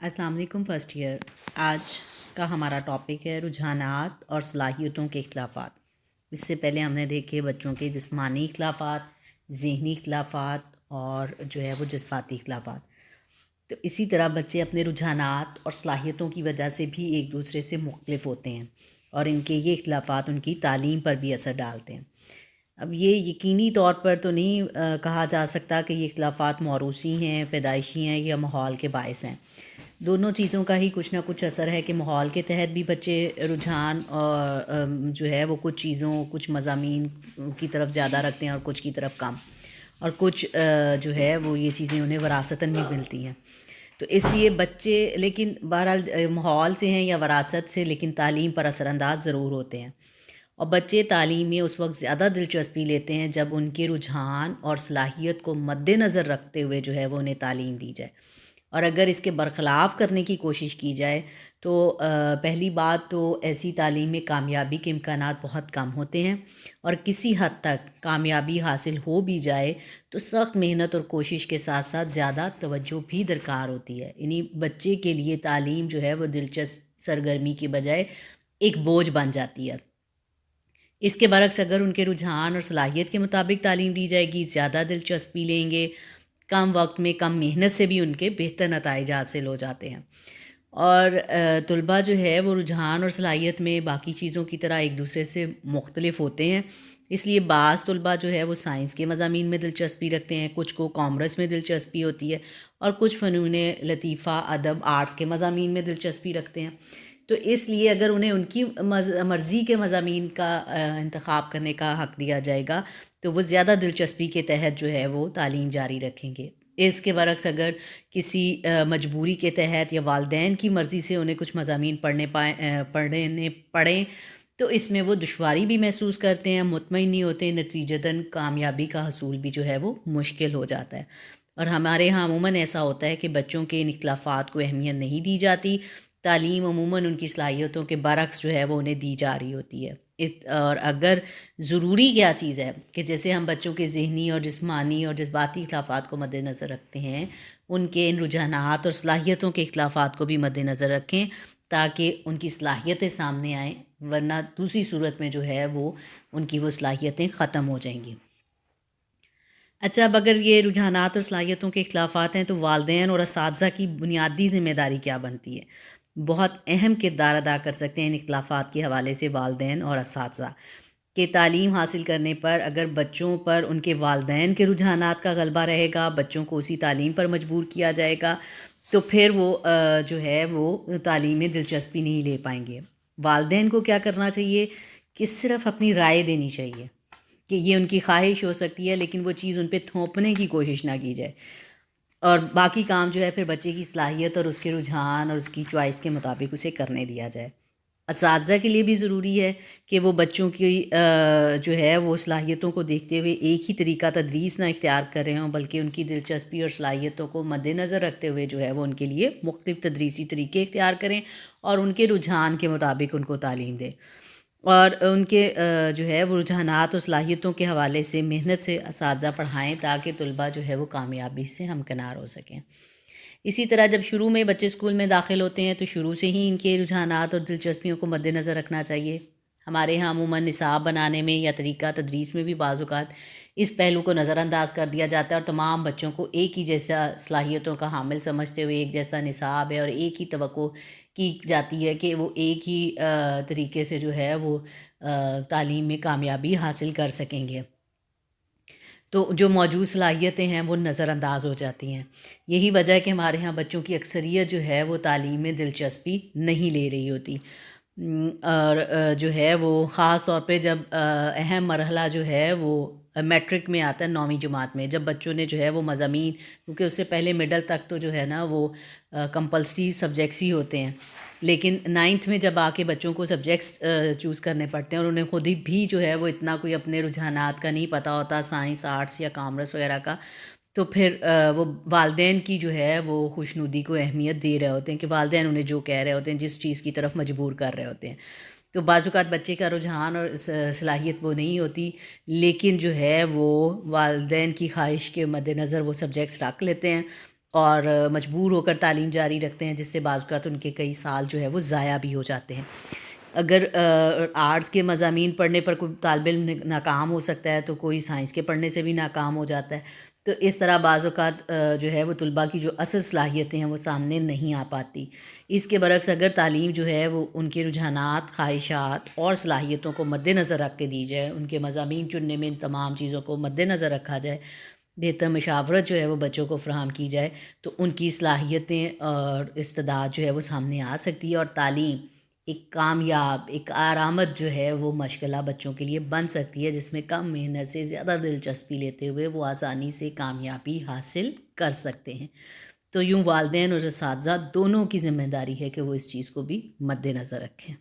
अस्सलाम वालेकुम first year. आज का हमारा टॉपिक है रुझानात और सलाहियतों के इख्तिलाफ़ात। इससे पहले हमने देखे बच्चों के जिस्मानी इख्तिलाफ़ात, ज़हनी इख्तिलाफ़ात और जो है वो जज्बाती इख्तिलाफ़ात। तो इसी तरह बच्चे अपने रुझानात और सलाहियतों की वजह से भी एक दूसरे से मुख्तलिफ होते हैं और इनके ये इख्तिलाफ़ात उनकी तालीम पर भी असर डालते हैं। अब ये यकीनी तौर पर तो नहीं कहा जा सकता कि ये इख्तिलाफ़ात मौरूसी हैं, पैदाइशी हैं या माहौल के बायस हैं। दोनों चीज़ों का ही कुछ ना कुछ असर है कि माहौल के तहत भी बच्चे रुझान और जो है वो कुछ चीज़ों कुछ मज़ामीन की तरफ ज़्यादा रखते हैं और कुछ की तरफ कम, और कुछ जो है वो ये चीज़ें उन्हें वरासतन भी मिलती हैं। तो इसलिए बच्चे लेकिन बहरहाल माहौल से हैं या वरासत से, लेकिन तालीम पर असरानंदाज ज़रूर होते हैं। और बच्चे तालीम में उस वक्त ज़्यादा दिलचस्पी लेते हैं जब उनके रुझान और सलाहियत को मद्देनज़र रखते हुए जो है वो उन्हें तालीम दी जाए। और अगर इसके बरखिलाफ़ करने की कोशिश की जाए तो पहली बात तो ऐसी तालीम में कामयाबी के इम्कानात बहुत कम होते हैं, और किसी हद तक कामयाबी हासिल हो भी जाए तो सख्त मेहनत और कोशिश के साथ साथ ज़्यादा तवज्जो भी दरकार होती है। यानी बच्चे के लिए तालीम जो है वो दिलचस्प सरगर्मी की बजाय एक बोझ बन जाती है। इसके बरक्स अगर उनके रुझान और सलाहियत के मुताबिक तालीम दी जाएगी, ज़्यादा दिलचस्पी लेंगे, कम वक्त में कम मेहनत से भी उनके बेहतर नताइज हासिल हो जाते हैं। और तलबा जो है वो रुझान और सलाहियत में बाकी चीज़ों की तरह एक दूसरे से मुख्तलिफ होते हैं। इसलिए बाज़ तलबा जो है वो साइंस के मज़ामीन में दिलचस्पी रखते हैं, कुछ को कॉमर्स में दिलचस्पी होती है, और कुछ फ़नून लतीफ़ा अदब आर्ट्स के मज़ामीन में दिलचस्पी रखते हैं। तो इसलिए अगर उन्हें उनकी मर्ज़ी के मज़ामीन का इंतख़ाब करने का हक़ दिया जाएगा तो वो ज़्यादा दिलचस्पी के तहत जो है वो तालीम जारी रखेंगे। इसके बरक्स अगर किसी मजबूरी के तहत या वालिदैन की मर्ज़ी से उन्हें कुछ मज़ामीन पढ़ने पड़ें तो इसमें वो दुश्वारी भी महसूस करते हैं, मुतमईन नहीं होते, नतीजतन कामयाबी का हसूल भी जो है वो मुश्किल हो जाता है। और हमारे यहाँ अमूमन ऐसा होता है कि बच्चों के इन इख्तिलाफ़ात को अहमियत नहीं दी जाती, तालीम अमूमन उनकी सलाहियतों के बरक्स जो है वो उन्हें दी जा रही होती है। और अगर ज़रूरी क्या चीज़ है कि जैसे हम बच्चों के ज़हनी और जिस्मानी और जज्बाती इख्तिलाफ़ात को मद्देनज़र रखते हैं, उनके इन रुझानात और सलाहियतों के इख्तिलाफ़ात को भी मद्देनज़र रखें ताकि उनकी सलाहियतें सामने आएँ, वरना दूसरी सूरत में जो है वो उनकी वो सलाहियतें ख़त्म हो जाएंगी। अच्छा, अब अगर ये रुझानात और सलाहियतों के इख्तिलाफ़ात हैं तो वालिदैन और असातिज़ा की बुनियादी ज़िम्मेदारी क्या बनती है? बहुत अहम किरदार अदा कर सकते हैं इन इख्तिलाफ़ात के हवाले से वालिदैन और असातिज़ा के। तालीम हासिल करने पर अगर बच्चों पर उनके वालिदैन के रुझानात का गलबा रहेगा, बच्चों को उसी तालीम पर मजबूर किया जाएगा, तो फिर वो जो है वो तालीम में दिलचस्पी नहीं ले पाएंगे। वालिदैन को क्या करना चाहिए कि सिर्फ़ अपनी राय देनी चाहिए कि ये उनकी ख्वाहिश हो सकती है, लेकिन वो चीज़ उन पे थोपने की कोशिश ना की जाए, और बाकी काम जो है फिर बच्चे की सलाहियत और उसके रुझान और उसकी चॉइस के मुताबिक उसे करने दिया जाए। असातिज़ा के लिए भी ज़रूरी है कि वो बच्चों की जो है वो सलाहियतों को देखते हुए एक ही तरीका तदरीस ना इख्तियार कर रहे हों, बल्कि उनकी दिलचस्पी और सलाहियतों को मद्देनज़र रखते हुए जो है वो उनके लिए मुख्तलिफ़ तदरीसी तरीके इख्तियार करें और उनके रुझान के मुताबिक उनको तालीम दें, और उनके जो है वो रुझानात और सलाहियतों के हवाले से मेहनत से असातिज़ा पढ़ाएँ ताकि तलबा जो है वो कामयाबी से हमकिनार हो सकें। इसी तरह जब शुरू में बच्चे स्कूल में दाखिल होते हैं तो शुरू से ही इनके रुझानात और दिलचस्पियों को मद्देनज़र रखना चाहिए। हमारे यहाँ अमूमन निसाब बनाने में या तरीक़ा तदरीस में भी बाज़ औक़ात इस पहलू को नज़रअंदाज कर दिया जाता है और तमाम बच्चों को एक ही जैसा सलाहियतों का हामिल समझते हुए एक जैसा निसाब है और एक ही तवक्को की जाती है कि वो एक ही तरीके से जो है वो तालीम में कामयाबी हासिल कर सकेंगे। तो जो मौजूद सलाहियतें हैं वो नज़रअंदाज हो जाती हैं। यही वजह है कि हमारे यहाँ बच्चों की अक्सरियत जो है वो तालीम में दिलचस्पी नहीं ले रही होती। और जो है वो ख़ास तौर पे जब अहम मरहला जो है वो मैट्रिक में आता है, 9वीं जमात में, जब बच्चों ने जो है वो मज़ामीन, क्योंकि उससे पहले मिडल तक तो जो है ना वो कंपल्सरी सब्जेक्ट्स ही होते हैं, लेकिन 9th में जब आके बच्चों को सब्जेक्ट्स चूज़ करने पड़ते हैं और उन्हें खुद ही भी जो है वो इतना कोई अपने रुझानात का नहीं पता होता, साइंस आर्ट्स या कॉमर्स वगैरह का, तो फिर वो वालिदैन की जो है वो खुशनुदी को अहमियत दे रहे होते हैं कि वालिदैन उन्हें जो कह रहे होते हैं, जिस चीज़ की तरफ मजबूर कर रहे होते हैं। तो बाज़ औक़ात बच्चे का रुझान और सलाहियत वो नहीं होती, लेकिन जो है वो वालिदैन की ख्वाहिश के मद्देनज़र वो सब्जेक्ट्स रख लेते हैं اور مجبور ہو کر تعلیم جاری رکھتے ہیں، جس سے بعض اوقات ان کے کئی سال جو ہے وہ ضائع بھی ہو جاتے ہیں۔ اگر آرٹس کے مضامین پڑھنے پر کوئی طالب علم ناکام ہو سکتا ہے تو کوئی سائنس کے پڑھنے سے بھی ناکام ہو جاتا ہے۔ تو اس طرح بعض اوقات جو ہے وہ طلباء کی جو اصل صلاحیتیں ہیں وہ سامنے نہیں آ پاتی۔ اس کے برعکس اگر تعلیم جو ہے وہ ان کے رجحانات، خواہشات اور صلاحیتوں کو مد نظر رکھ کے دی جائے، ان کے مضامین چننے میں ان تمام چیزوں کو مد نظر رکھا جائے، بہتر مشاورت جو ہے وہ بچوں کو فراہم کی جائے، تو ان کی صلاحیتیں اور استعداد جو ہے وہ سامنے آ سکتی ہے، اور تعلیم ایک کامیاب، ایک کارآمد جو ہے وہ مشغلہ بچوں کے لیے بن سکتی ہے، جس میں کم محنت سے زیادہ دلچسپی لیتے ہوئے وہ آسانی سے کامیابی حاصل کر سکتے ہیں۔ تو یوں والدین اور اساتذہ دونوں کی ذمہ داری ہے کہ وہ اس چیز کو بھی مد نظر رکھیں۔